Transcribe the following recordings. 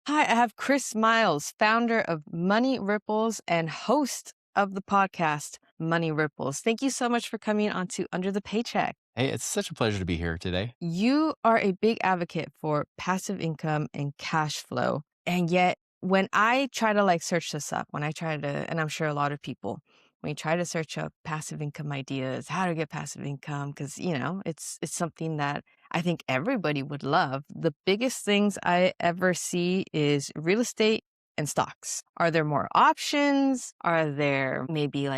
Hi, I have Chris Miles, founder of Money Ripples and host of the podcast Money Ripples. Thank you so much for coming on to Under the Paycheck. Hey, it's such a pleasure to be here today. You are a big advocate for passive income and cash flow. And yet, when I try to search this up, when I try to, and I'm sure a lot of people, when you try to search up passive income ideas, how to get passive income, because it's something that I think everybody would love. The biggest things I ever see is real estate and stocks. Are there more options? Are there maybe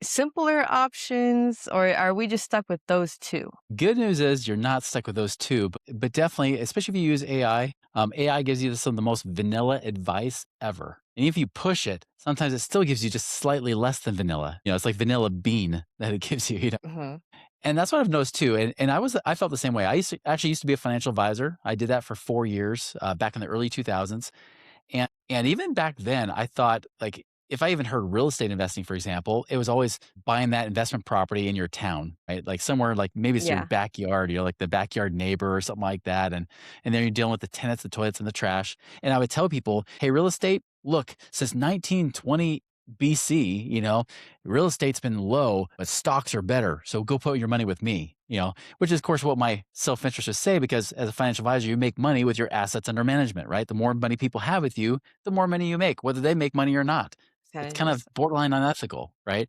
simpler options, or are we just stuck with those two? Good news is you're not stuck with those two, but definitely, especially if you use AI, AI gives you some of the most vanilla advice ever. And if you push it, sometimes it still gives you just slightly less than vanilla. It's like vanilla bean that it gives you. Hmm. And that's what I've noticed too. And I felt the same way. I used to be a financial advisor. I did that for 4 years back in the early 2000s. And even back then, I thought like if I even heard real estate investing, for example, it was always buying that investment property in your town, right? Like somewhere like maybe it's your Yeah. backyard, you're like the backyard neighbor or something like that. And then you're dealing with the tenants, the toilets, and the trash. And I would tell people, hey, real estate, look, since 1920 BC, real estate's been low, but stocks are better. So go put your money with me, which is, of course, what my self interest would say, because as a financial advisor, you make money with your assets under management, right? The more money people have with you, the more money you make, whether they make money or not. Kind It's of kind of interesting. borderline unethical, right?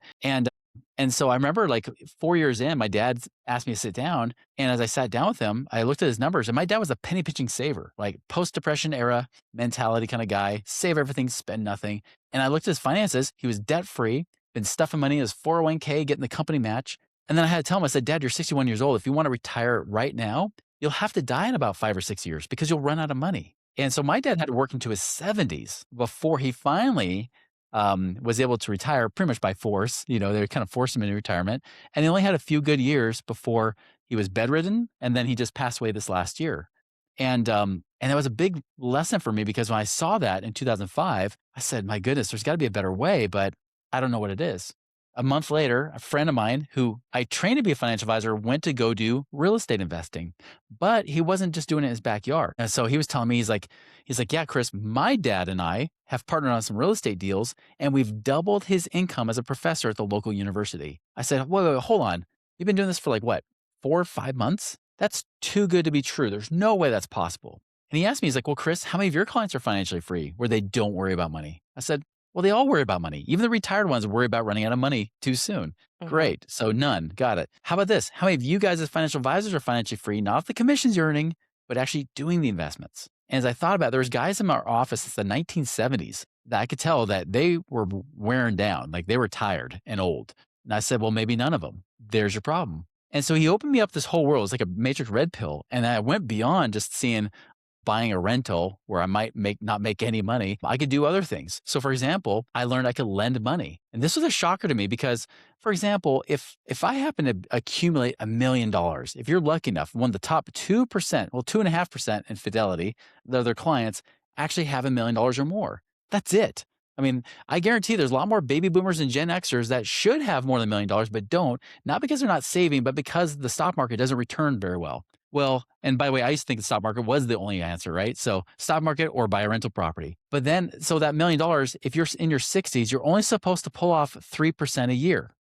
And so I remember like 4 years in, my dad asked me to sit down. And as I sat down with him, I looked at his numbers, and my dad was a penny pinching saver, like post depression era mentality kind of guy, save everything, spend nothing. And I looked at his finances. He was debt free, been stuffing money in his 401k, getting the company match. And then I had to tell him, I said, Dad, you're 61 years old. If you want to retire right now, you'll have to die in about 5 or 6 years because you'll run out of money. And so my dad had to work into his 70s before he finally was able to retire pretty much by force. They kind of forced him into retirement. And he only had a few good years before he was bedridden. And then he just passed away this last year. And that was a big lesson for me, because when I saw that in 2005, I said, my goodness, there's got to be a better way, but I don't know what it is. A month later, a friend of mine who I trained to be a financial advisor went to go do real estate investing, but he wasn't just doing it in his backyard. And so he was telling me, he's like, yeah, Chris, my dad and I have partnered on some real estate deals, and we've doubled his income as a professor at the local university. I said, wait, hold on. You've been doing this for like what, 4 or 5 months? That's too good to be true. There's no way that's possible. And he asked me, he's like, well, Chris, how many of your clients are financially free where they don't worry about money? I said, well, they all worry about money. Even the retired ones worry about running out of money too soon. Hmm. Great. So none. Got it. How about this? How many of you guys as financial advisors are financially free, not off the commissions you're earning, but actually doing the investments? And as I thought about it, there was guys in our office since the 1970s that I could tell that they were wearing down, like they were tired and old. And I said, well, maybe none of them. There's your problem. And so he opened me up this whole world. It's like a matrix red pill. And I went beyond just seeing buying a rental where I might not make any money. I could do other things. So for example, I learned I could lend money. And this was a shocker to me because, for example, if I happen to accumulate $1 million, if you're lucky enough, one of the top 2%, well, 2.5% in Fidelity, their clients actually have $1 million or more. That's it. I mean, I guarantee there's a lot more baby boomers and Gen Xers that should have more than $1 million, but don't, not because they're not saving, but because the stock market doesn't return very well. Well, and by the way, I used to think the stock market was the only answer, right? So stock market or buy a rental property. But then, so that $1 million, if you're in your 60s, you're only supposed to pull off 3% a year.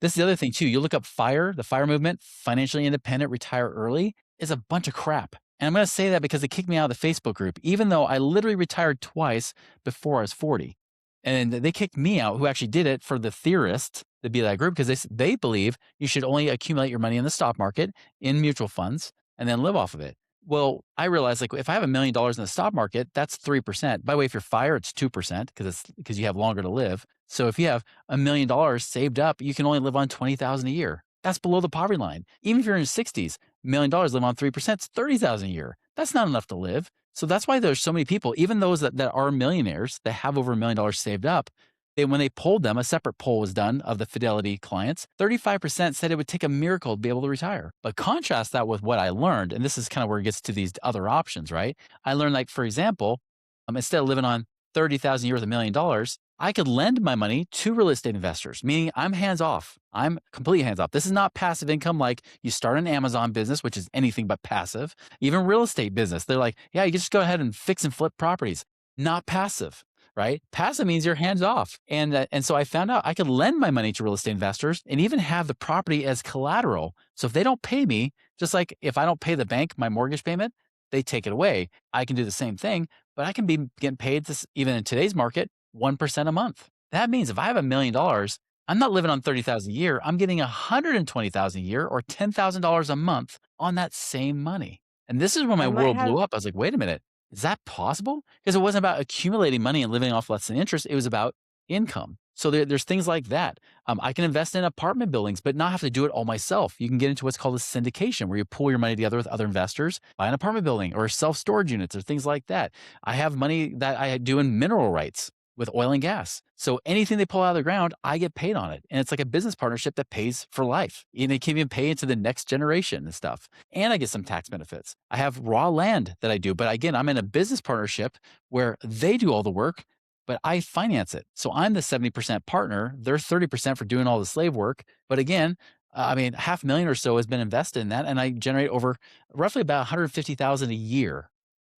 This is the other thing too. You look up FIRE, the FIRE movement, financially independent, retire early, is a bunch of crap. And I'm going to say that because they kicked me out of the Facebook group, even though I literally retired twice before I was 40. And they kicked me out, who actually did it, for the theorists to be that group, because they believe you should only accumulate your money in the stock market, in mutual funds, and then live off of it. Well, I realized like if I have $1 million in the stock market, that's 3%. By the way, if you're FIRE, it's 2% because you have longer to live. So if you have $1 million saved up, you can only live on $20,000 a year. That's below the poverty line. Even if you're in your 60s, $1 million live on 3%, it's $30,000 a year. That's not enough to live. So that's why there's so many people, even those that are millionaires, that have over $1 million saved up. When they polled them, a separate poll was done of the Fidelity clients. 35% said it would take a miracle to be able to retire. But contrast that with what I learned, and this is kind of where it gets to these other options, right? I learned, like, for example, instead of living on 30,000 a year with $1 million, I could lend my money to real estate investors, meaning I'm hands off. I'm completely hands off. This is not passive income like you start an Amazon business, which is anything but passive. Even real estate business, they're like, yeah, you can just go ahead and fix and flip properties. Not passive, right? Passive means you're hands off. And so I found out I could lend my money to real estate investors and even have the property as collateral. So if they don't pay me, just like if I don't pay the bank my mortgage payment, they take it away. I can do the same thing, but I can be getting paid this even in today's market 1% a month. That means if I have $1 million, I'm not living on 30,000 a year. I'm getting 120,000 a year or $10,000 a month on that same money. And this is when my I might world have blew up. I was like, wait a minute, is that possible? Because it wasn't about accumulating money and living off less than interest. It was about income. So there's things like that. I can invest in apartment buildings, but not have to do it all myself. You can get into what's called a syndication, where you pool your money together with other investors, buy an apartment building or self storage units or things like that. I have money that I do in mineral rights with oil and gas. So anything they pull out of the ground, I get paid on it. And it's like a business partnership that pays for life. And they can even pay into the next generation and stuff. And I get some tax benefits. I have raw land that I do. But again, I'm in a business partnership where they do all the work, but I finance it. So I'm the 70% partner. They're 30% for doing all the slave work. But again, I mean, 500,000 or so has been invested in that. And I generate over roughly about 150,000 a year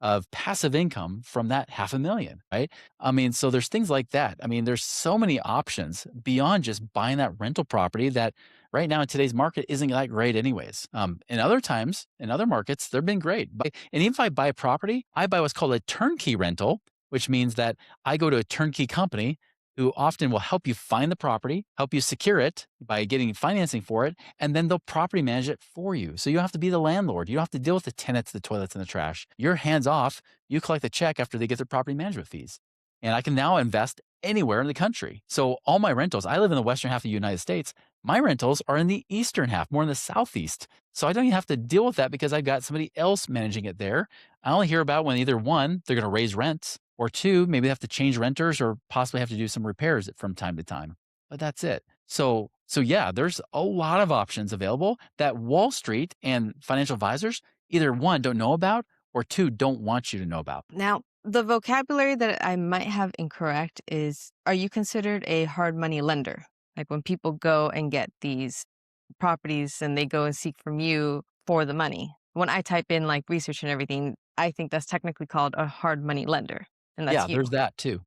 of passive income from that 500,000, right? I mean, so there's things like that. I mean, there's so many options beyond just buying that rental property that right now in today's market isn't that great anyways. In other times, in other markets, they've been great. And even if I buy a property, I buy what's called a turnkey rental, which means that I go to a turnkey company who often will help you find the property, help you secure it by getting financing for it, and then they'll property manage it for you. So you don't have to be the landlord. You don't have to deal with the tenants, the toilets, and the trash. You're hands off. You collect the check after they get their property management fees. And I can now invest anywhere in the country. So all my rentals, I live in the western half of the United States. My rentals are in the eastern half, more in the southeast. So I don't even have to deal with that because I've got somebody else managing it there. I only hear about when either one, they're going to raise rents, or two, maybe they have to change renters or possibly have to do some repairs from time to time. But that's it. So yeah, there's a lot of options available that Wall Street and financial advisors either one don't know about or two don't want you to know about. now, the vocabulary that I might have incorrect is, are you considered a hard money lender? Like when people go and get these properties and they go and seek from you for the money. When I type in like research and everything, I think that's technically called a hard money lender, and that's Yeah, you. there's that too.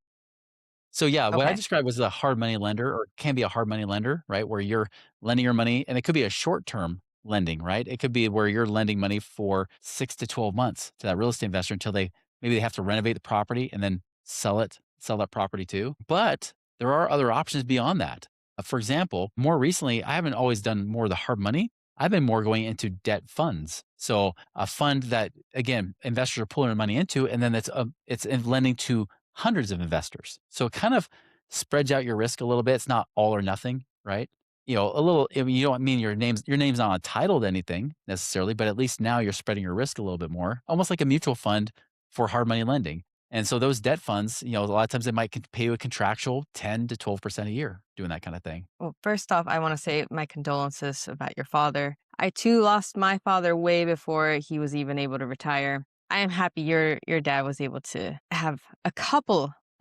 So yeah, what I Okay. described was a hard money lender or can be a hard money lender, right? Where you're lending your money and it could be a short-term lending, right? It could be where you're lending money for 6 to 12 months to that real estate investor until maybe they have to renovate the property and then sell that property too. But there are other options beyond that. For example, more recently, I haven't always done more of the hard money. I've been more going into debt funds. So a fund that again, investors are pulling their money into and then it's lending to hundreds of investors. So it kind of spreads out your risk a little bit. It's not all or nothing, right? A little, I mean, you don't mean your name's not on title to anything necessarily, but at least now you're spreading your risk a little bit more, almost like a mutual fund for hard money lending. And so those debt funds, a lot of times they might pay you a contractual 10 to 12% a year doing that kind of thing. Well, first off, I want to say my condolences about your father. I too lost my father way before he was even able to retire. I am happy your dad was able to have a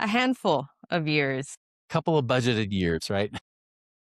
handful of years. Couple of budgeted years, right?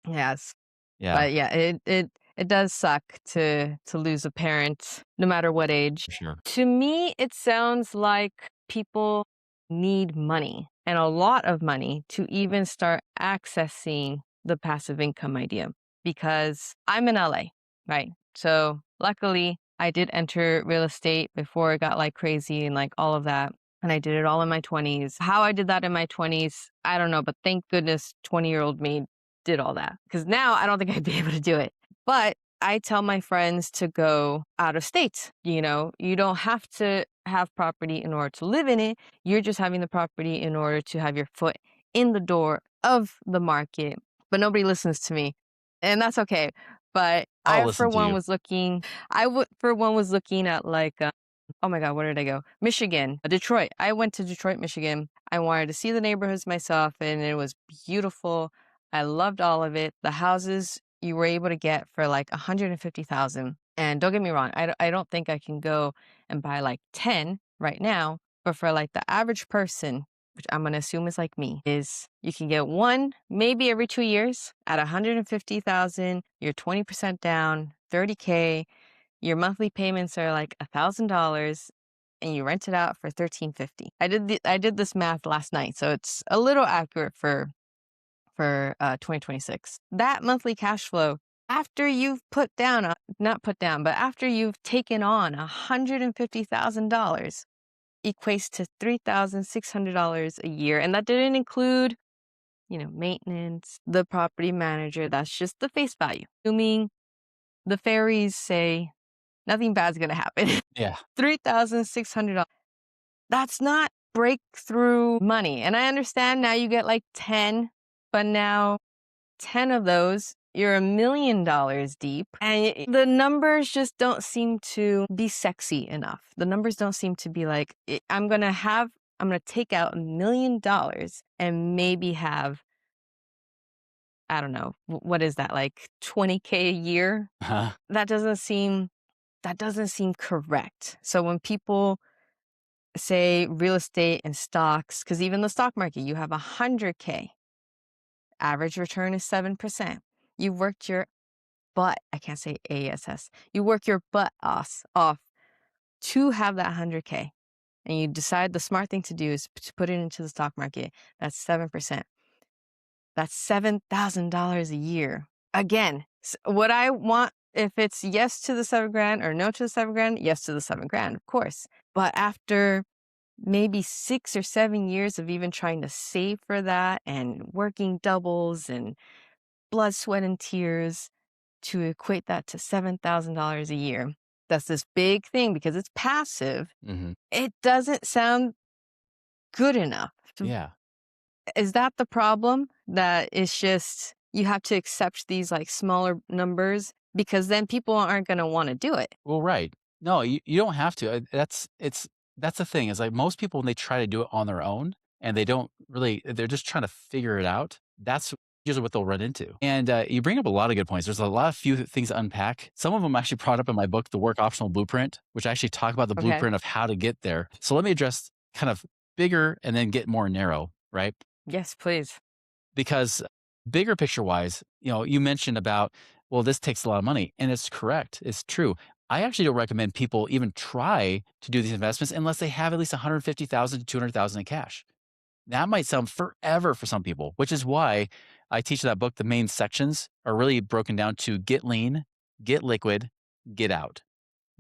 Yes. Yeah, But yeah, it does suck to lose a parent no matter what age. for sure. To me, it sounds like people need money and a lot of money to even start accessing the passive income idea because I'm in LA, right? So luckily I did enter real estate before it got like crazy and like all of that. And I did it all in my 20s. How I did that in my 20s, I don't know, but thank goodness 20-year-old me did all that because now I don't think I'd be able to do it. But I tell my friends to go out of state. You don't have to have property in order to live in it. You're just having the property in order to have your foot in the door of the market. But nobody listens to me. And that's okay. But I'll listen to you. I would, for one, was looking at like, oh my God, where did I go? Michigan, Detroit. I went to Detroit, Michigan. I wanted to see the neighborhoods myself, and it was beautiful. I loved all of it. The houses you were able to get for like 150,000. And don't get me wrong, I don't think I can go and buy like 10 right now, but for like the average person, which I'm gonna assume is like me, is you can get one maybe every 2 years at 150,000, you're 20% down, 30K, your monthly payments are like $1,000 and you rent it out for 1350. I did this math last night, so it's a little accurate for 2026. That monthly cash flow after you've put down not put down, but after you've taken on $150,000 equates to $3,600 a year. And that didn't include, maintenance, the property manager. That's just the face value. Assuming the fairies say nothing bad's going to happen. Yeah. $3,600. That's not breakthrough money. And I understand now you get like 10, but now 10 of those, you're $1 million deep. And the numbers just don't seem to be sexy enough. The numbers don't seem to be like, I'm going to take out $1 million and maybe have, I don't know, what is that, like 20K a year? Uh-huh. That doesn't seem correct. So when people say real estate and stocks, because even the stock market, you have 100K, average return is 7%. You worked your butt, I can't say ASS, you work your butt off to have that 100K. And you decide the smart thing to do is to put it into the stock market. That's 7%. That's $7,000 a year. Again, what I want, if it's yes to the 7 grand or no to the 7 grand, yes to the 7 grand, of course. But after maybe 6 or 7 years of even trying to save for that and working doubles and blood, sweat, and tears to equate that to $7,000 a year, that's this big thing because it's passive. Hmm. It doesn't sound good enough. Yeah. Is that the problem? That it's just you have to accept these like smaller numbers because then people aren't going to want to do it. Well, right. No, you don't have to. That's the thing is like most people when they try to do it on their own and they don't really they're just trying to figure it out. That's usually what they'll run into. And you bring up a lot of good points. There's a lot of few things to unpack. Some of them actually brought up in my book, The Work Optional Blueprint, which I actually talk about the Okay. blueprint of how to get there. So let me address kind of bigger and then get more narrow, right? Yes, please. Because bigger picture wise, you mentioned about, well, this takes a lot of money. And it's correct. It's true. I actually don't recommend people even try to do these investments unless they have at least 150,000 to 200,000 in cash. That might sound forever for some people, which is why I teach in that book. The main sections are really broken down to get lean, get liquid, get out.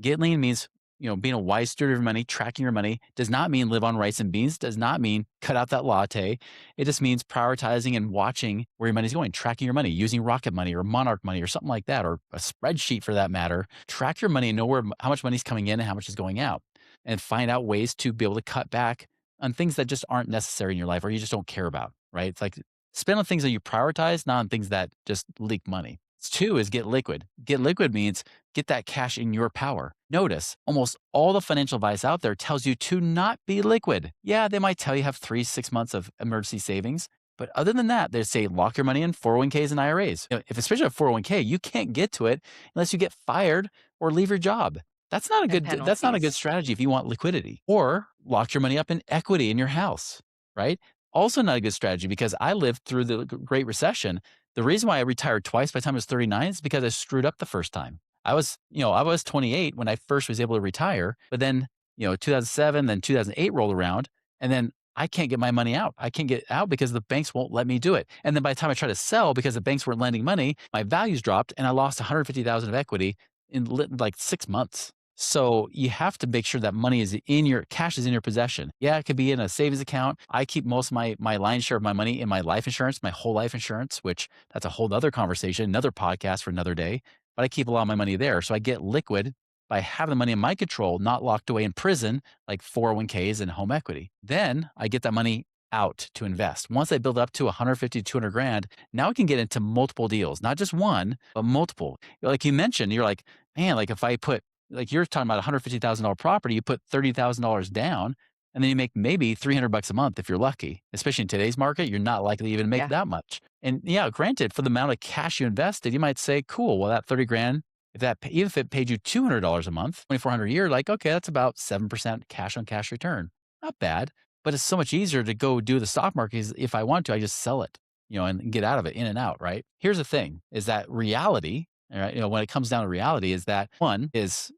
Get lean means, being a wise steward of your money, tracking your money does not mean live on rice and beans, does not mean cut out that latte. It just means prioritizing and watching where your money's going, tracking your money, using Rocket Money or Monarch Money or something like that, or a spreadsheet for that matter. Track your money and know how much money's coming in and how much is going out, and find out ways to be able to cut back on things that just aren't necessary in your life or you just don't care about, right? It's like spend on things that you prioritize, not on things that just leak money. Two is get liquid. Get liquid means get that cash in your power. Notice almost all the financial advice out there tells you to not be liquid. Yeah, they might tell you have 3 6 months of emergency savings. But other than that, they say lock your money in 401ks and IRAs. If especially a 401k, you can't get to it unless you get fired or leave your job. And That's not a good penalties. strategy if you want liquidity. Or lock your money up in equity in your house, right? Also not a good strategy because I lived through the Great Recession. The reason why I retired twice by the time I was 39 is because I screwed up the first time. I was 28 when I first was able to retire, but then, 2007, then 2008 rolled around, and then I can't get my money out. I can't get out because the banks won't let me do it. And then by the time I try to sell because the banks weren't lending money, my values dropped and I lost 150,000 of equity in like 6 months. So you have to make sure that money is in your cash is in your possession. Yeah, it could be in a savings account. I keep most of my lion's share of my money in my life insurance, my whole life insurance, which that's a whole other conversation, another podcast for another day. But I keep a lot of my money there. So I get liquid by having the money in my control, not locked away in prison like 401ks and home equity. Then I get that money out to invest. Once I build up to 150 to 200 grand, now I can get into multiple deals, not just one, but multiple. Like you mentioned, you're like, man, like if I put like you're talking about $150,000 property, you put $30,000 down and then you make maybe 300 bucks a month if you're lucky. Especially in today's market, you're not likely to even make Yeah. that much. And yeah, granted, for the amount of cash you invested, you might say, cool, well, that 30 grand, even if it paid you $200 a month, 2,400 a year, like, okay, that's about 7% cash on cash return. Not bad. But it's so much easier to go do the stock market. Is if I want to, I just sell it, and get out of it, in and out, right? Here's the thing is that reality, all right, when it comes down to reality is that one is,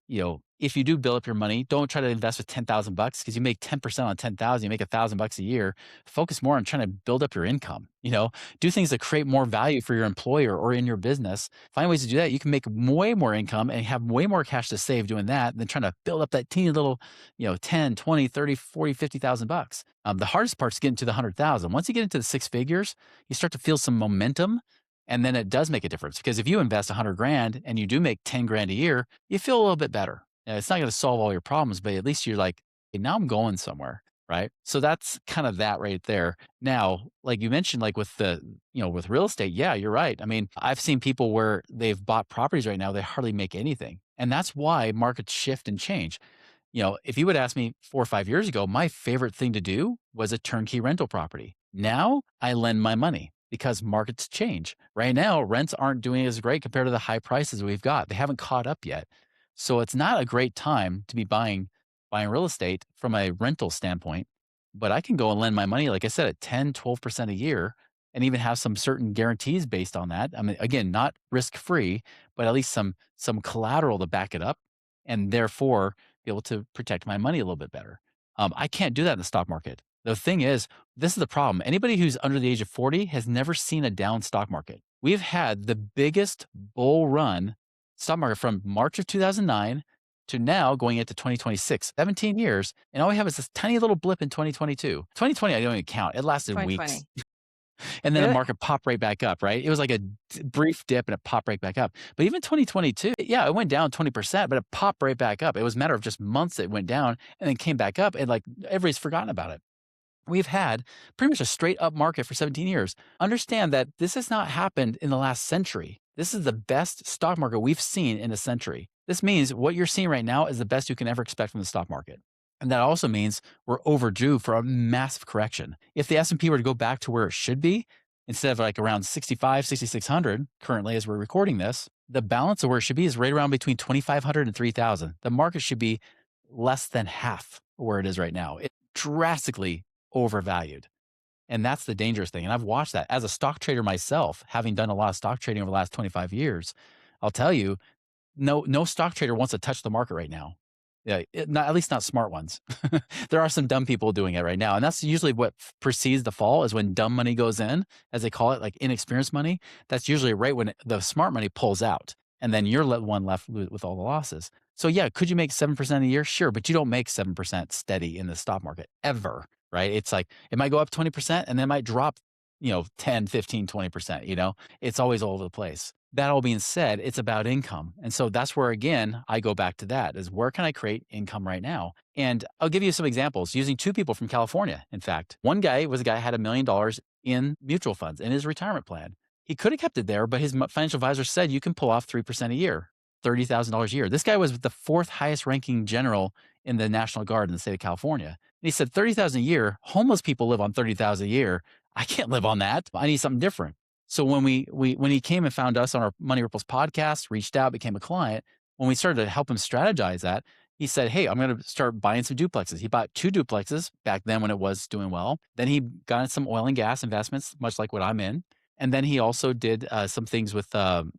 if you do build up your money, don't try to invest with 10,000 bucks because you make 10% on 10,000, you make 1,000 bucks a year. Focus more on trying to build up your income, do things that create more value for your employer or in your business. Find ways to do that. You can make way more income and have way more cash to save doing that than trying to build up that teeny little, 10, 20, 30, 40, 50,000 bucks. The hardest part is getting to the 100,000. Once you get into the six figures, you start to feel some momentum. And then it does make a difference because if you invest 100 grand and you do make 10 grand a year, you feel a little bit better. It's not going to solve all your problems, but at least you're like, hey, now I'm going somewhere. Right. So that's kind of that right there. Now, like you mentioned, like with with real estate, yeah, you're right. I mean, I've seen people where they've bought properties right now, they hardly make anything. And that's why markets shift and change. If you would ask me 4 or 5 years ago, my favorite thing to do was a turnkey rental property. Now I lend my money because markets change. Right now, rents aren't doing as great compared to the high prices we've got. They haven't caught up yet. So it's not a great time to be buying real estate from a rental standpoint, but I can go and lend my money, like I said, at 10, 12% a year and even have some certain guarantees based on that. I mean, again, not risk free, but at least some collateral to back it up and therefore be able to protect my money a little bit better. I can't do that in the stock market. The thing is, this is the problem. Anybody who's under the age of 40 has never seen a down stock market. We've had the biggest bull run stock market from March of 2009 to now going into 2026, 17 years. And all we have is this tiny little blip in 2022. 2020, I don't even count. It lasted weeks. 2020. And then the Really? market popped right back up, right? It was like a brief dip and it popped right back up. But even 2022, yeah, it went down 20%, but it popped right back up. It was a matter of just months it went down and then came back up and like everybody's forgotten about it. We've had pretty much a straight up market for 17 years. Understand that this has not happened in the last century. This is the best stock market we've seen in a century. This means what you're seeing right now is the best you can ever expect from the stock market. And that also means we're overdue for a massive correction. If the S&P were to go back to where it should be, instead of like around 65, 6,600 currently as we're recording this, the balance of where it should be is right around between 2,500 and 3,000. The market should be less than half where it is right now. It's drastically overvalued. And that's the dangerous thing. And I've watched that as a stock trader myself, having done a lot of stock trading over the last 25 years. I'll tell you, no stock trader wants to touch the market right now. Yeah, not, at least not smart ones. There are some dumb people doing it right now. And that's usually what precedes the fall is when dumb money goes in, as they call it, like inexperienced money. That's usually right when the smart money pulls out. And then you're one left with all the losses. So yeah, could you make 7% a year? Sure, but you don't make 7% steady in the stock market ever, right? It's like it might go up 20% and then it might drop, 10, 15, 20%, It's always all over the place. That all being said, it's about income. And so that's where, again, I go back to that is where can I create income right now? And I'll give you some examples using two people from California. In fact, one guy was a guy who had $1 million in mutual funds in his retirement plan. He could have kept it there, but his financial advisor said you can pull off 3% a year, $30,000 a year. This guy was the fourth highest ranking general in the National Guard in the state of California. And he said, 30,000 a year, homeless people live on 30,000 a year. I can't live on that. I need something different. So when when he came and found us on our Money Ripples podcast, reached out, became a client, when we started to help him strategize that, he said, hey, I'm going to start buying some duplexes. He bought 2 duplexes back then when it was doing well. Then he got in some oil and gas investments, much like what I'm in. And then he also did some things with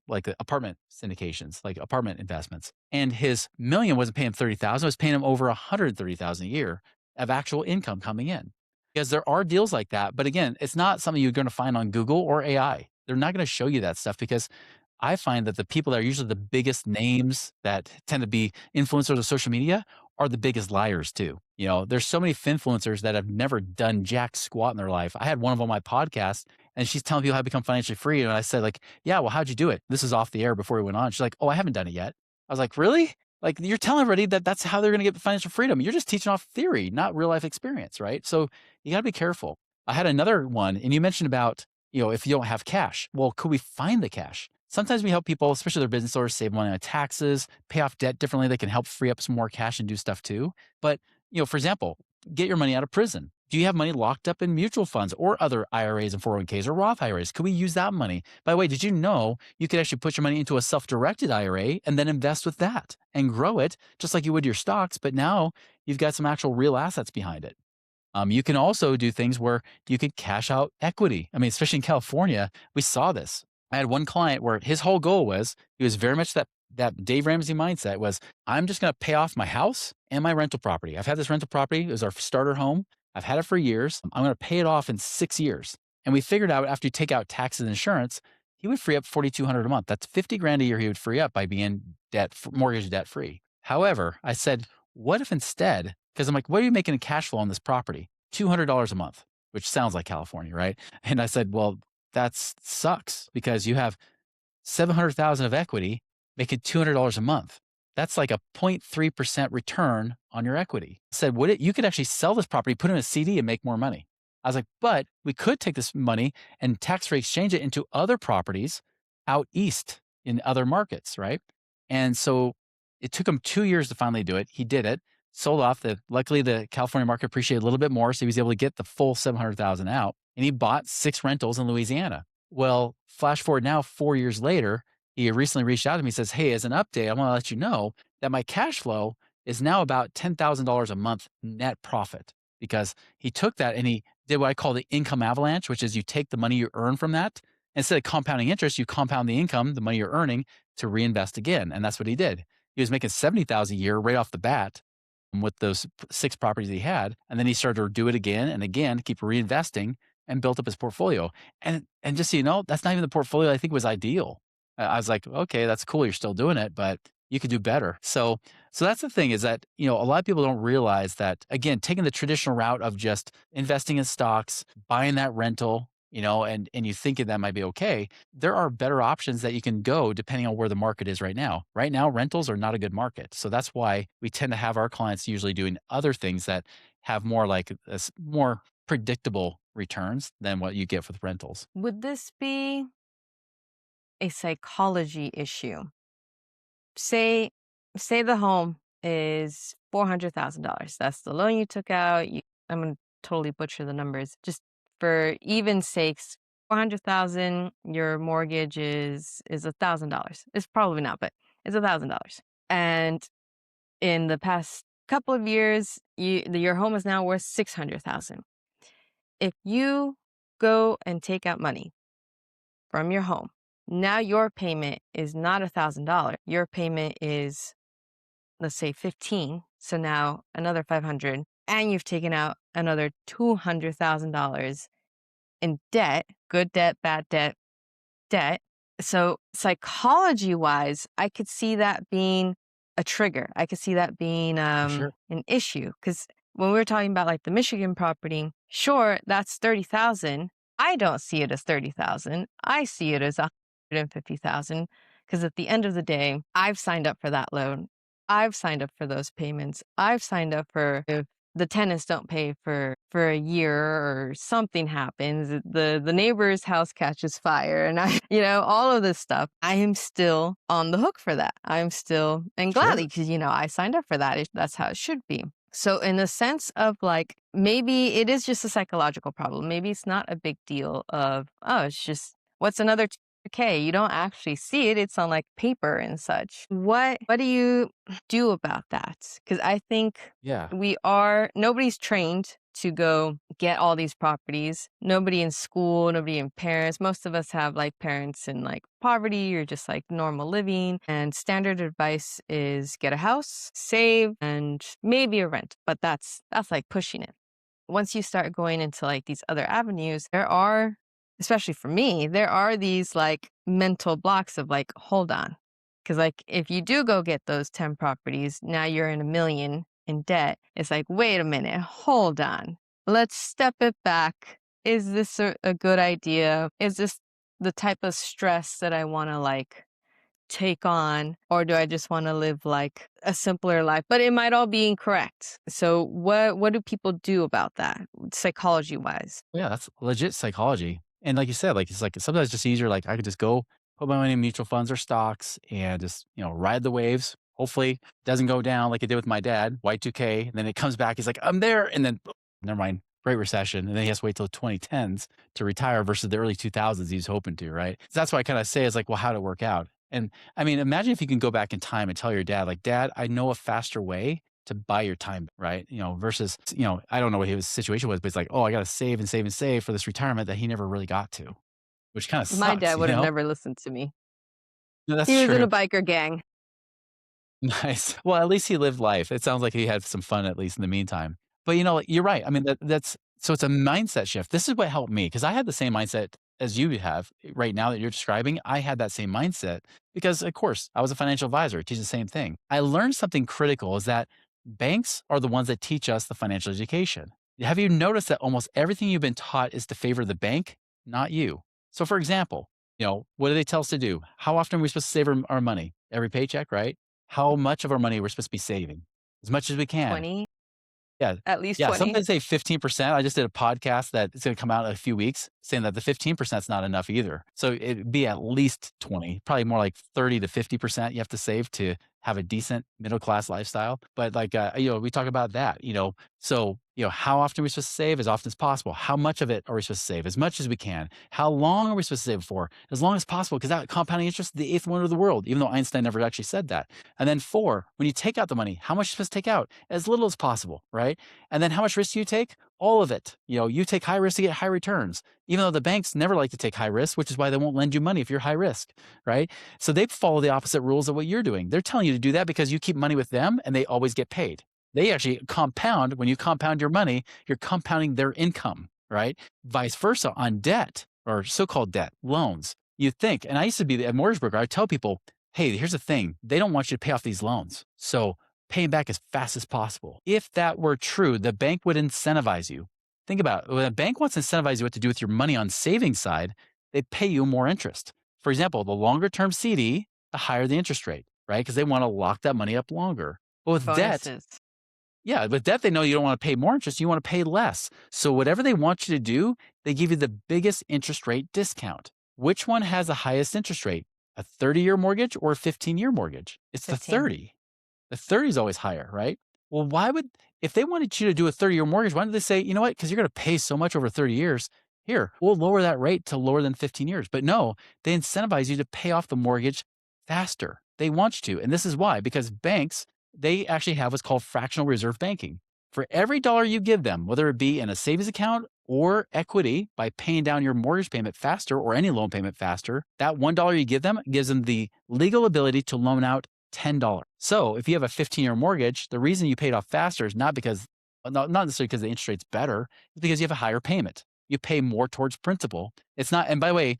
like apartment syndications, like apartment investments. And his million wasn't paying 30,000; it was paying him over 130,000 a year of actual income coming in. Because there are deals like that. But again, it's not something you're going to find on Google or AI. They're not going to show you that stuff because I find that the people that are usually the biggest names that tend to be influencers of social media are the biggest liars too. There's so many finfluencers that have never done jack squat in their life. I had one of them on my podcast and she's telling people how to become financially free. And I said like, yeah, well, how'd you do it? This is off the air before we went on. She's like, oh, I haven't done it yet. I was like, really? Like you're telling everybody that that's how they're going to get financial freedom. You're just teaching off theory, not real life experience, right? So you got to be careful. I had another one, and you mentioned about, if you don't have cash, well, could we find the cash? Sometimes we help people, especially their business owners, save money on taxes, pay off debt differently. They can help free up some more cash and do stuff too. But, for example, get your money out of prison. Do you have money locked up in mutual funds or other IRAs and 401ks or Roth IRAs? Could we use that money? By the way, did you know you could actually put your money into a self-directed IRA and then invest with that and grow it just like you would your stocks, but now you've got some actual real assets behind it. You can also do things where you could cash out equity. I mean, especially in California, we saw this. I had one client where his whole goal was he was very much that Dave Ramsey mindset was I'm just going to pay off my house and my rental property. I've had this rental property. It was our starter home. I've had it for years. I'm going to pay it off in 6 years. And we figured out after you take out taxes and insurance, he would free up 4,200 a month. That's 50 grand a year he would free up by being mortgage debt free. However, I said, what if instead, because I'm like, what are you making in cash flow on this property? $200 a month, which sounds like California, right? And I said, well, that sucks because you have 700,000 of equity making $200 a month. That's like a 0.3% return on your equity. I said, you could actually sell this property, put it in a CD and make more money. I was like, but we could take this money and tax-free exchange it into other properties out east in other markets, right? And so it took him 2 years to finally do it. He did it, sold off. Luckily, the California market appreciated a little bit more, so he was able to get the full 700,000 out. And he bought 6 rentals in Louisiana. Well, flash forward now 4 years later, he recently reached out to me and says, hey, as an update, I want to let you know that my cash flow is now about $10,000 a month net profit because he took that and he did what I call the income avalanche, which is you take the money you earn from that. Instead of compounding interest, you compound the income, the money you're earning to reinvest again. And that's what he did. He was making 70,000 a year right off the bat with those 6 properties he had. And then he started to do it again and again, keep reinvesting and built up his portfolio. And just so you know, that's not even the portfolio I think was ideal. I was like, okay, that's cool. You're still doing it, but you could do better. So that's the thing is that, a lot of people don't realize that, again, taking the traditional route of just investing in stocks, buying that rental, and you thinking that might be okay. There are better options that you can go depending on where the market is right now. Right now, rentals are not a good market. So that's why we tend to have our clients usually doing other things that have more like more predictable returns than what you get with rentals. Would this be a psychology issue? Say say the home is $400,000. That's the loan you took out. I'm gonna totally butcher the numbers. Just for even sakes, 400,000, your mortgage is $1,000. It's probably not, but it's $1,000. And in the past couple of years, your home is now worth 600,000. If you go and take out money from your home, now your payment is not $1,000. Your payment is, let's say, 15. So now another 500, and you've taken out another $200,000 in debt, good debt, bad debt. So psychology wise, I could see that being a trigger. I could see that being For sure. an issue because when we were talking about like the Michigan property, sure, that's 30,000. I don't see it as 30,000. I see it as 150,000 because at the end of the day, I've signed up for that loan. I've signed up for those payments. I've signed up for if the tenants don't pay for a year or something happens, the neighbor's house catches fire and I all of this stuff. I am still on the hook for that. I'm still and Sure. gladly because I signed up for that. That's how it should be. So in the sense of like maybe it is just a psychological problem. Maybe it's not a big deal of it's just what's another 2K? You don't actually see it. It's on like paper and such. What do you do about that? Because I think Yeah. nobody's trained to go get all these properties. Nobody in school, nobody in parents. Most of us have like parents in like poverty or just like normal living. And standard advice is get a house, save, and maybe a rent. But that's like pushing it. Once you start going into like these other avenues, there are, especially for me, there are these like mental blocks of like, hold on. Cause like if you do go get those 10 properties, now you're in $1 million in debt. It's like, wait a minute, hold on. Let's step it back. Is this a good idea? Is this the type of stress that I want to like take on, or do I just want to live like a simpler life? But it might all be incorrect. So what do people do about that psychology wise? Yeah, that's legit psychology. And like you said, like it's like sometimes it's just easier. Like I could just go put my money in mutual funds or stocks and just, ride the waves. Hopefully it doesn't go down like it did with my dad, Y2K. And then it comes back. He's like, I'm there. And then never mind, Great Recession. And then he has to wait till 2010s to retire versus the early 2000s he was hoping to, right? So that's why I kind of say is like, well, how did it work out? And I mean, imagine if you can go back in time and tell your dad, like, Dad, I know a faster way to buy your time, right? Versus, I don't know what his situation was, but it's like, oh, I got to save and save and save for this retirement that he never really got to, which kind of My dad sucks, would have never listened to me. No, that's He was in true. a biker gang. Nice. Well, at least he lived life. It sounds like he had some fun at least in the meantime. But, you're right. I mean, that's so it's a mindset shift. This is what helped me because I had the same mindset as you have right now that you're describing. I had that same mindset because, of course, I was a financial advisor, teach the same thing. I learned something critical is that banks are the ones that teach us the financial education. Have you noticed that almost everything you've been taught is to favor the bank, not you? So, for example, what do they tell us to do? How often are we supposed to save our money? Every paycheck, right? How much of our money we're supposed to be saving? As much as we can. 20, Yeah. at least Yeah, 20. sometimes say 15%. I just did a podcast that it's gonna come out in a few weeks saying that the 15% is not enough either. So it'd be at least 20, probably more like 30 to 50% you have to save to have a decent middle class lifestyle. But like, we talk about that, So, how often are we supposed to save? As often as possible. How much of it are we supposed to save? As much as we can. How long are we supposed to save for? As long as possible, because that compounding interest is the eighth wonder of the world, even though Einstein never actually said that. And then four, when you take out the money, how much are you supposed to take out? As little as possible, right? And then how much risk do you take? All of it. You take high risk to get high returns, even though the banks never like to take high risk, which is why they won't lend you money if you're high risk, right? So they follow the opposite rules of what you're doing. They're telling you to do that because you keep money with them and they always get paid. They actually compound. When you compound your money, you're compounding their income, right? Vice versa on debt or so-called debt, loans. You think, and I used to be a mortgage broker, I tell people, hey, here's the thing. They don't want you to pay off these loans. So pay them back as fast as possible. If that were true, the bank would incentivize you. Think about it. When a bank wants to incentivize you what to do with your money on savings side, they pay you more interest. For example, the longer term CD, the higher the interest rate, right? Because they want to lock that money up longer. But with debt, Bonuses. yeah, with debt, they know you don't want to pay more interest, you want to pay less. So whatever they want you to do, they give you the biggest interest rate discount. Which one has the highest interest rate? A 30-year mortgage or a 15-year mortgage? It's the 15. 30. The 30 is always higher, right? Well, if they wanted you to do a 30-year mortgage, why don't they say, you know what? Because you're going to pay so much over 30 years. Here, we'll lower that rate to lower than 15 years. But no, they incentivize you to pay off the mortgage faster. They want you to. And this is why, because banks, they actually have what's called fractional reserve banking. For every dollar you give them, whether it be in a savings account or equity by paying down your mortgage payment faster or any loan payment faster, that $1 you give them gives them the legal ability to loan out $10. So if you have a 15-year mortgage, the reason you paid off faster is not not necessarily because the interest rate's better, it's because you have a higher payment. You pay more towards principal. It's not, and by the way,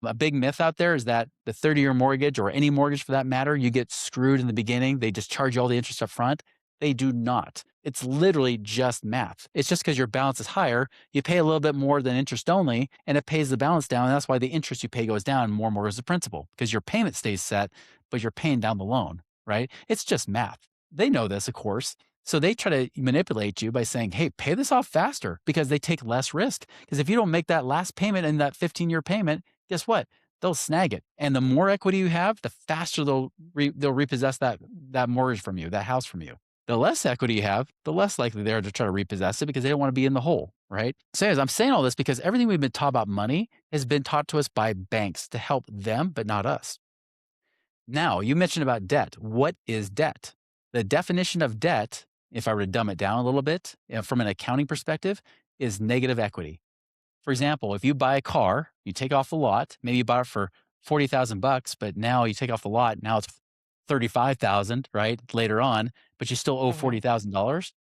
a big myth out there is that the 30-year mortgage or any mortgage for that matter, you get screwed in the beginning. They just charge you all the interest up front. They do not. It's literally just math. It's just because your balance is higher, you pay a little bit more than interest only, and it pays the balance down. And that's why the interest you pay goes down more and more as the principal because your payment stays set, but you're paying down the loan, right? It's just math. They know this, of course. So they try to manipulate you by saying, hey, pay this off faster because they take less risk. Because if you don't make that last payment in that 15-year payment, guess what? They'll snag it. And the more equity you have, the faster they'll repossess that mortgage from you, that house from you. The less equity you have, the less likely they are to try to repossess it because they don't want to be in the hole, right? So as I'm saying all this because everything we've been taught about money has been taught to us by banks to help them, but not us. Now, you mentioned about debt. What is debt? The definition of debt, if I were to dumb it down a little bit, from an accounting perspective, is negative equity. For example, if you buy a car, you take off the lot, maybe you bought it for 40,000 bucks, but now you take off the lot, now it's 35,000, right? Later on, but you still owe Mhm. $40,000.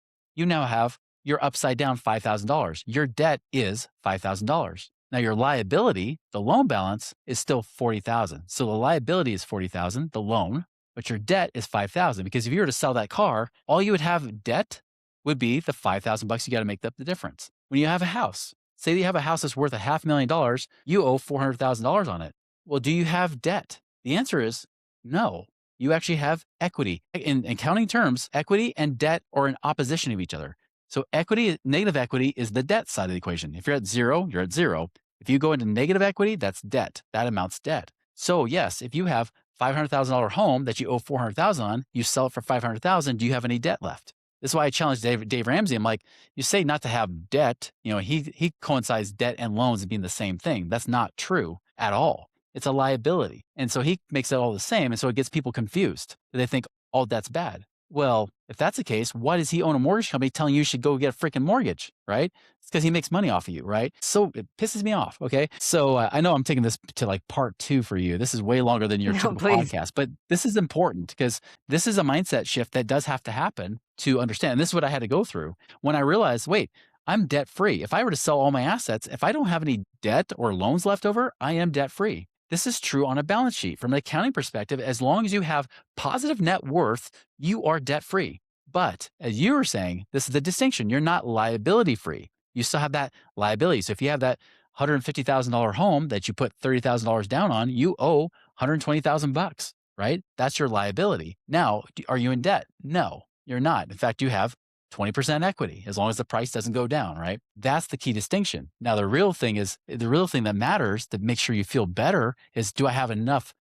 You're upside down $5,000. Your debt is $5,000. Now your liability, the loan balance is still 40,000. So the liability is 40,000, the loan, but your debt is 5,000 because if you were to sell that car, all you would have debt would be the 5,000 bucks you got to make up the difference. When you have a house, say that you have a house that's worth $500,000, you owe $400,000 on it. Well, do you have debt? The answer is no. You actually have equity. In accounting terms, equity and debt are in opposition of each other. So negative equity is the debt side of the equation. If you're at zero, you're at zero. If you go into negative equity, that's debt. That amount's debt. So yes, if you have $500,000 home that you owe 400,000 on, you sell it for 500,000, do you have any debt left? This is why I challenged Dave Ramsey. I'm like, you say not to have debt. He coincides debt and loans as being the same thing. That's not true at all. It's a liability. And so he makes it all the same. And so it gets people confused. They think all debt's bad. Well, if that's the case, why does he own a mortgage company telling you should go get a freaking mortgage, right? It's because he makes money off of you, right? So it pisses me off. Okay. So I know I'm taking this to like part two for you. This is way longer than your No, typical please. podcast, but this is important because this is a mindset shift that does have to happen to understand. And this is what I had to go through when I realized, wait, I'm debt free. If I were to sell all my assets, if I don't have any debt or loans left over, I am debt free. This is true on a balance sheet. From an accounting perspective, as long as you have positive net worth, you are debt free. But as you were saying, this is the distinction. You're not liability free. You still have that liability. So if you have that $150,000 home that you put $30,000 down on, you owe 120,000 bucks, right? That's your liability. Now, are you in debt? No, you're not. In fact, you have 20% equity as long as the price doesn't go down, right? That's the key distinction. Now, the real thing that matters to make sure you feel better is, do I have enough,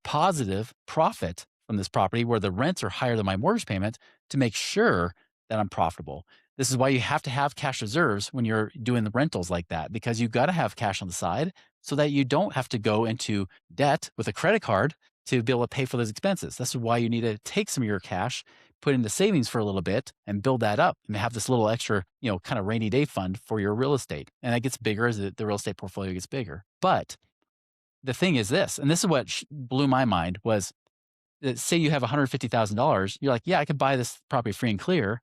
positive profit from this property where the rents are higher than my mortgage payment to make sure that I'm profitable? This is why you have to have cash reserves when you're doing the rentals like that, because you got to have cash on the side so that you don't have to go into debt with a credit card to be able to pay for those expenses. That's why you need to take some of your cash, put into savings for a little bit and build that up and have this little extra, kind of rainy day fund for your real estate. And that gets bigger as the real estate portfolio gets bigger. But the thing is this, and this is what blew my mind was, say you have $150,000, you're like, yeah, I could buy this property free and clear,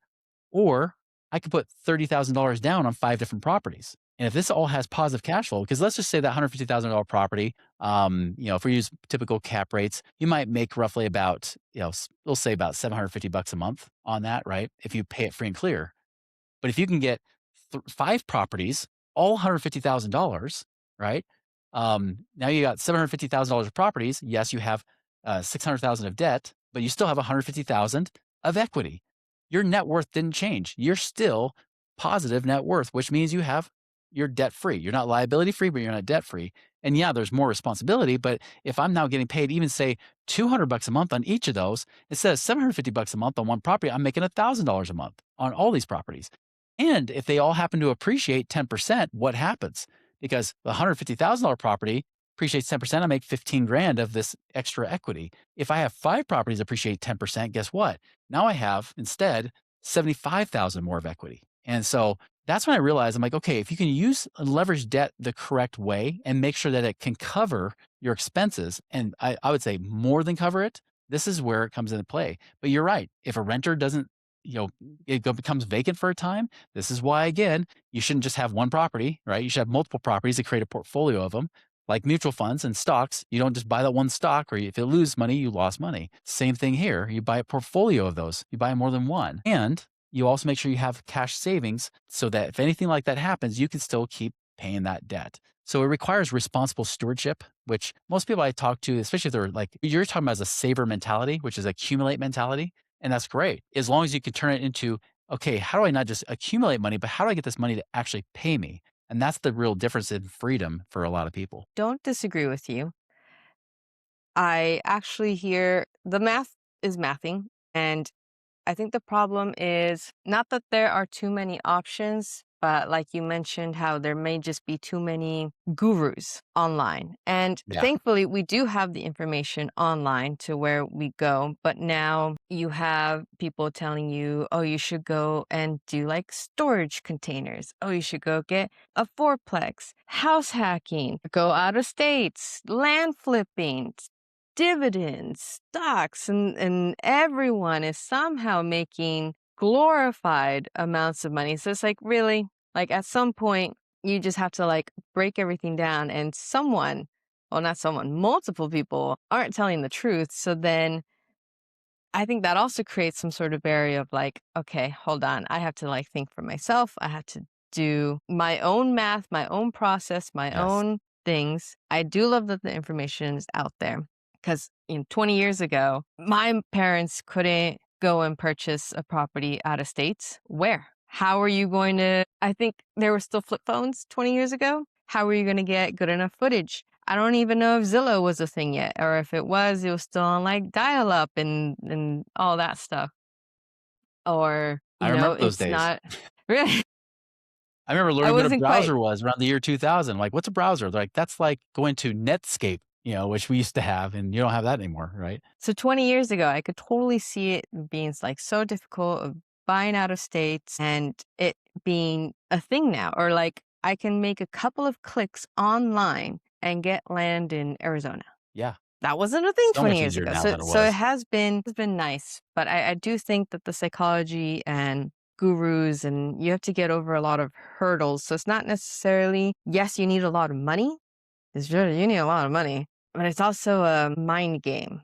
or I could put $30,000 down on 5 different properties. And if this all has positive cash flow, because let's just say that $150,000 property, if we use typical cap rates, you might make roughly about, we'll say about 750 bucks a month on that, right? If you pay it free and clear. But if you can get 5 properties, all $150,000, right? Now you got $750,000 of properties. Yes, you have 600,000 of debt, but you still have 150,000 of equity. Your net worth didn't change. You're still positive net worth, which means you're debt free. You're not liability free, but you're not debt free. And yeah, there's more responsibility, but if I'm now getting paid even say 200 bucks a month on each of those, instead of 750 bucks a month on one property, I'm making $1,000 a month on all these properties. And if they all happen to appreciate 10%, what happens? Because the $150,000 property appreciates 10%, I make 15 grand of this extra equity. If I have 5 properties appreciate 10%, guess what? Now I have instead 75,000 more of equity. And so that's when I realized, I'm like, okay, if you can use leverage debt the correct way and make sure that it can cover your expenses, and I would say more than cover it, this is where it comes into play. But you're right. If a renter doesn't, becomes vacant for a time, this is why, again, you shouldn't just have one property, right? You should have multiple properties to create a portfolio of them. Like mutual funds and stocks, you don't just buy that one stock, or if you lose money, you lost money. Same thing here. You buy a portfolio of those. You buy more than one. And you also make sure you have cash savings so that if anything like that happens, you can still keep paying that debt. So it requires responsible stewardship, which most people I talk to, especially if they're like, you're talking about as a saver mentality, which is accumulate mentality. And that's great. As long as you can turn it into, okay, how do I not just accumulate money, but how do I get this money to actually pay me? And that's the real difference in freedom for a lot of people. Don't disagree with you. I actually hear the math is mathing, and I think the problem is not that there are too many options, but like you mentioned, how there may just be too many gurus online. And Yeah. thankfully, we do have the information online to where we go. But now you have people telling you, oh, you should go and do like storage containers. Oh, you should go get a fourplex, house hacking, go out of states, land flipping, dividends, stocks, and everyone is somehow making glorified amounts of money. So it's like, really, like at some point, you just have to like break everything down, and someone, well, not someone, multiple people aren't telling the truth. So then I think that also creates some sort of barrier of like, okay, hold on. I have to like think for myself. I have to do my own math, my own process, my Yes. own things. I do love that the information is out there because 20 years ago, my parents couldn't go and purchase a property out of states. Where? How are you going to? I think there were still flip phones 20 years ago. How are you going to get good enough footage? I don't even know if Zillow was a thing yet, or if it was still on like dial up and all that stuff. Or, I remember those it's days. not really. I remember I learning what a wasn't quite. browser was around the year 2000. Like, what's a browser? They're like, that's like going to Netscape. which we used to have, and you don't have that anymore, right? So 20 years ago, I could totally see it being like so difficult of buying out of states and it being a thing now. Or like I can make a couple of clicks online and get land in Arizona. Yeah. That wasn't a thing So 20 much years easier ago. now So than it so it was. has been nice, but I do think that the psychology and gurus and you have to get over a lot of hurdles. So it's not necessarily, yes, you need a lot of money. It's sure you need a lot of money, but it's also a mind game.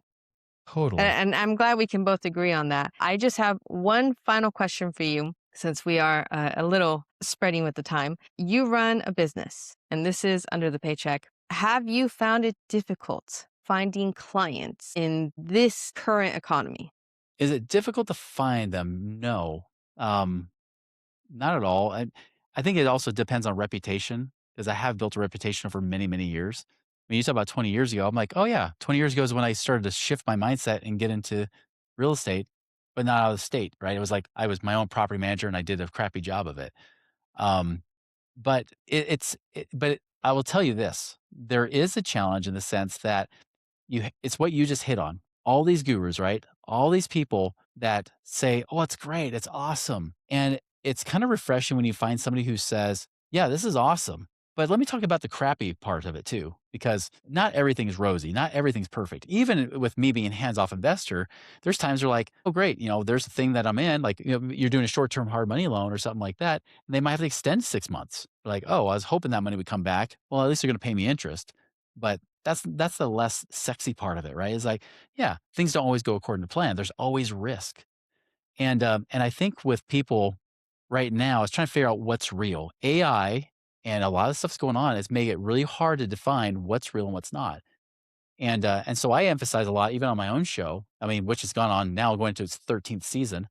Totally. And I'm glad we can both agree on that. I just have one final question for you since we are a little spreading with the time. You run a business, and this is under the paycheck. Have you found it difficult finding clients in this current economy? Is it difficult to find them? No. Um, Not at all. I think it also depends on reputation because I have built a reputation for many, many years. When you talk about 20 years ago, I'm like, oh yeah, 20 years ago is when I started to shift my mindset and get into real estate, but not out of the state, right? It was like I was my own property manager and I did a crappy job of it. Um, but I will tell you this: there is a challenge in the sense that it's what you just hit on. All these gurus, right? All these people that say, "Oh, it's great. It's awesome." And it's kind of refreshing when you find somebody who says, "Yeah, this is awesome." But let me talk about the crappy part of it too, because not everything is rosy. Not everything's perfect. Even with me being hands-off investor, there's times where like, "Oh, great. There's a thing that I'm in, like, you're doing a short-term hard money loan or something like that. And they might have to extend 6 months. Like, oh, I was hoping that money would come back. Well, at least they're going to pay me interest. But that's the less sexy part of it, right? It's like, yeah, things don't always go according to plan. There's always risk. And I think with people right now, it's trying to figure out what's real. AI and a lot of stuff's going on. It's making it really hard to define what's real and what's not. And so I emphasize a lot, even on my own show. I mean, which has gone on now, going to its 13th season.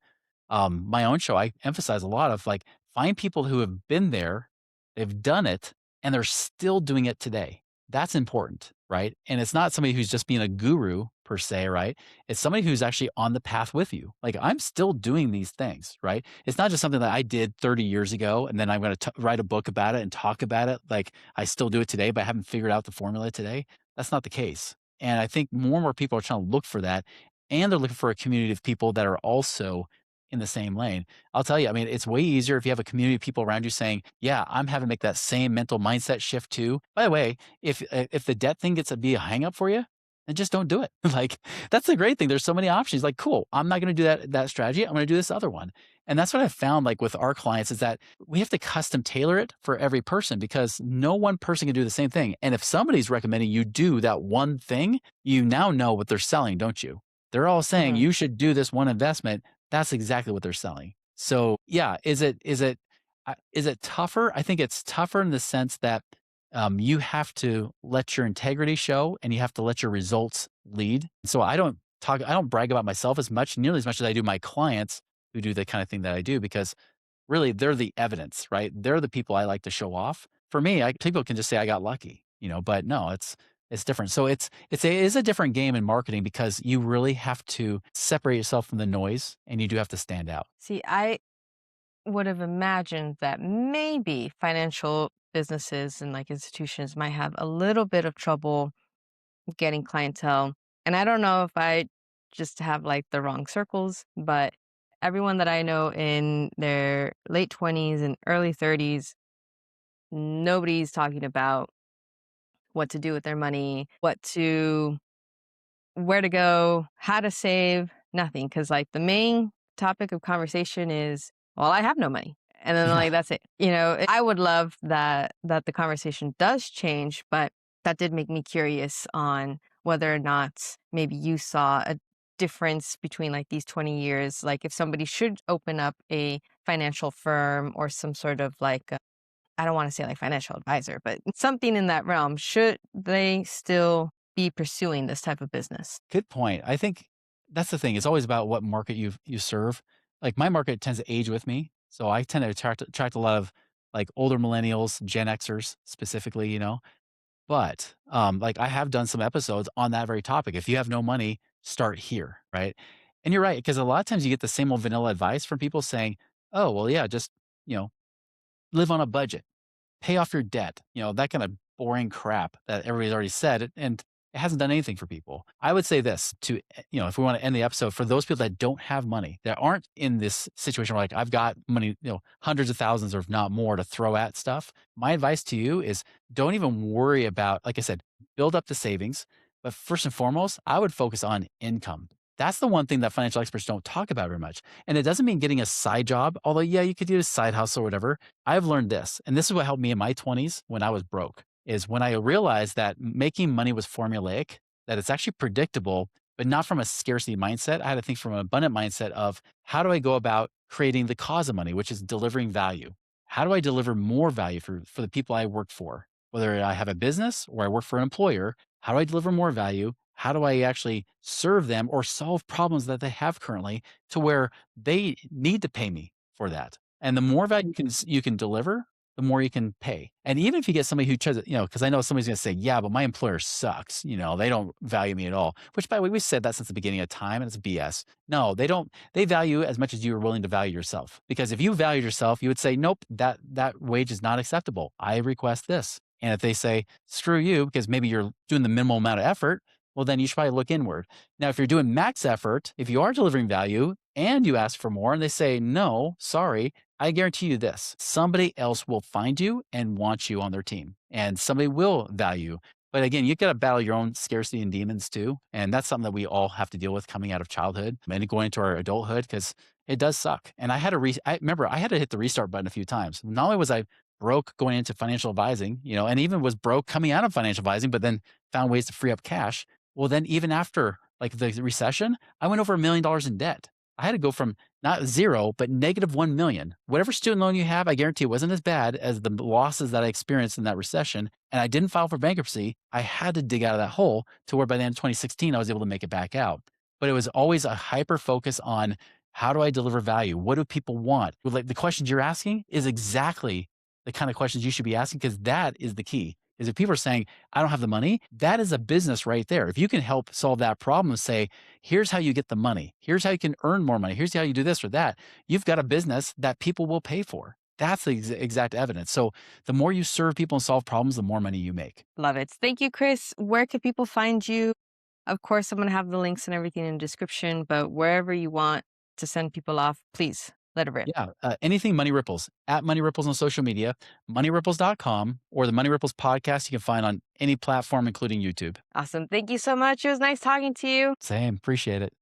My own show, I emphasize a lot of like, find people who have been there, they've done it, and they're still doing it today. That's important, right? And it's not somebody who's just being a guru per se, right? It's somebody who's actually on the path with you. Like, I'm still doing these things, right? It's not just something that I did 30 years ago and then I'm going to write a book about it and talk about it. Like, I still do it today, but I haven't figured out the formula today. That's not the case. And I think more and more people are trying to look for that. And they're looking for a community of people that are also in the same lane. I'll tell you, I mean, it's way easier if you have a community of people around you saying, "Yeah, I'm having to make that same mental mindset shift too." By the way, if the debt thing gets to be a hang up for you, then just don't do it. Like, that's the great thing. There's so many options. Like, cool, I'm not going to do that strategy. I'm going to do this other one. And that's what I found, like with our clients, is that we have to custom tailor it for every person because no one person can do the same thing. And if somebody's recommending you do that one thing, you now know what they're selling, don't you? They're all saying Mhm. you should do this one investment. That's exactly what they're selling. So, yeah, is it tougher? I think it's tougher in the sense that, you have to let your integrity show and you have to let your results lead. So I don't brag about myself nearly as much as I do my clients who do the kind of thing that I do, because really they're the evidence, right? They're the people I like to show off. For me, people can just say I got lucky, but no, it's different. So it is a different game in marketing because you really have to separate yourself from the noise and you do have to stand out. See, I would have imagined that maybe financial businesses and like institutions might have a little bit of trouble getting clientele. And I don't know if I just have like the wrong circles, but everyone that I know in their late 20s and early 30s, nobody's talking about what to do with their money, where to go, how to save, nothing. Cause like the main topic of conversation is, well, I have no money. And then Yeah. like that's it. I would love that the conversation does change, but that did make me curious on whether or not maybe you saw a difference between like these 20 years, like if somebody should open up a financial firm or some sort of like I don't want to say like financial advisor, but something in that realm, should they still be pursuing this type of business? Good point. I think that's the thing. It's always about what market you serve. Like, my market tends to age with me, so I tend to attract a lot of like older millennials, Gen Xers specifically. But like, I have done some episodes on that very topic. If you have no money, start here, right? And you're right, because a lot of times you get the same old vanilla advice from people saying, "Oh, well, yeah, just you know live on a budget, pay off your debt," that kind of boring crap that everybody's already said. And It hasn't done anything for people. I would say this to, if we want to end the episode, for those people that don't have money, that aren't in this situation where like, I've got money, hundreds of thousands or if not more to throw at stuff. My advice to you is don't even worry about, like I said, build up the savings. But first and foremost, I would focus on income. That's the one thing that financial experts don't talk about very much. And it doesn't mean getting a side job, although, yeah, you could do a side hustle or whatever. I've learned this, and this is what helped me in my 20s when I was broke, is when I realized that making money was formulaic, that it's actually predictable, but not from a scarcity mindset. I had to think from an abundant mindset of how do I go about creating the cause of money, which is delivering value? How do I deliver more value for the people I work for? Whether I have a business or I work for an employer, how do I deliver more value? How do I actually serve them or solve problems that they have currently to where they need to pay me for that? And the more value you can deliver, the more you can pay. And even if you get somebody who tries to, because I know somebody's going to say, yeah, but my employer sucks. They don't value me at all. Which, by the way, we've said that since the beginning of time, and it's BS. No, they don't. They value as much as you are willing to value yourself. Because if you valued yourself, you would say, nope, that wage is not acceptable. I request this. And if they say, screw you, because maybe you're doing the minimal amount of effort, well, then you should probably look inward. Now, if you're doing max effort, if you are delivering value and you ask for more and they say, no, sorry, I guarantee you this, somebody else will find you and want you on their team and somebody will value. But again, you've got to battle your own scarcity and demons too. And that's something that we all have to deal with coming out of childhood and going into our adulthood because it does suck. And I remember I had to hit the restart button a few times. Not only was I broke going into financial advising, and even was broke coming out of financial advising, but then found ways to free up cash. Well, then even after like the recession, I went over $1 million in debt. I had to go from not zero, but negative 1 million. Whatever student loan you have, I guarantee it wasn't as bad as the losses that I experienced in that recession. And I didn't file for bankruptcy. I had to dig out of that hole to where by the end of 2016, I was able to make it back out. But it was always a hyper focus on how do I deliver value? What do people want? Like the questions you're asking is exactly the kind of questions you should be asking because that is the key. Is if people are saying, I don't have the money, that is a business right there. If you can help solve that problem and say, here's how you get the money. Here's how you can earn more money. Here's how you do this or that. You've got a business that people will pay for. That's the exact evidence. So the more you serve people and solve problems, the more money you make. Love it. Thank you, Chris. Where can people find you? Of course, I'm going to have the links and everything in the description, but wherever you want to send people off, please let it rip. Yeah. Anything Money Ripples, at Money Ripples on social media, moneyripples.com, or the Money Ripples podcast you can find on any platform, including YouTube. Awesome. Thank you so much. It was nice talking to you. Same. Appreciate it.